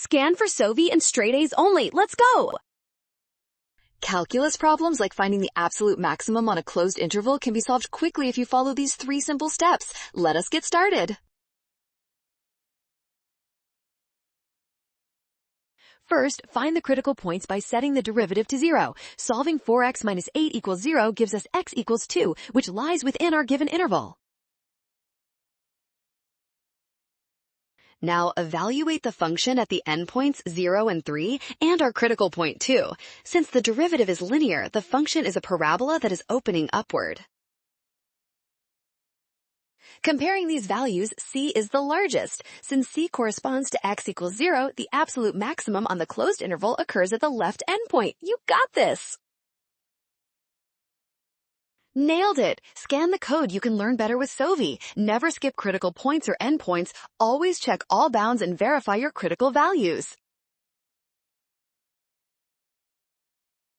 Scan for SOV and straight A's only. Let's go! Calculus problems like finding the absolute maximum on a closed interval can be solved quickly if you follow these 3 simple steps. Let us get started. First, find the critical points by setting the derivative to 0. Solving 4x minus 8 equals 0 gives us x equals 2, which lies within our given interval. Now evaluate the function at the endpoints 0 and 3 and our critical point 2. Since the derivative is linear, the function is a parabola that is opening upward. Comparing these values, c is the largest. Since c corresponds to x equals 0, the absolute maximum on the closed interval occurs at the left endpoint. You got this! Nailed it! Scan the code. You can learn better with SOV. Never skip critical points or endpoints. Always check all bounds and verify your critical values.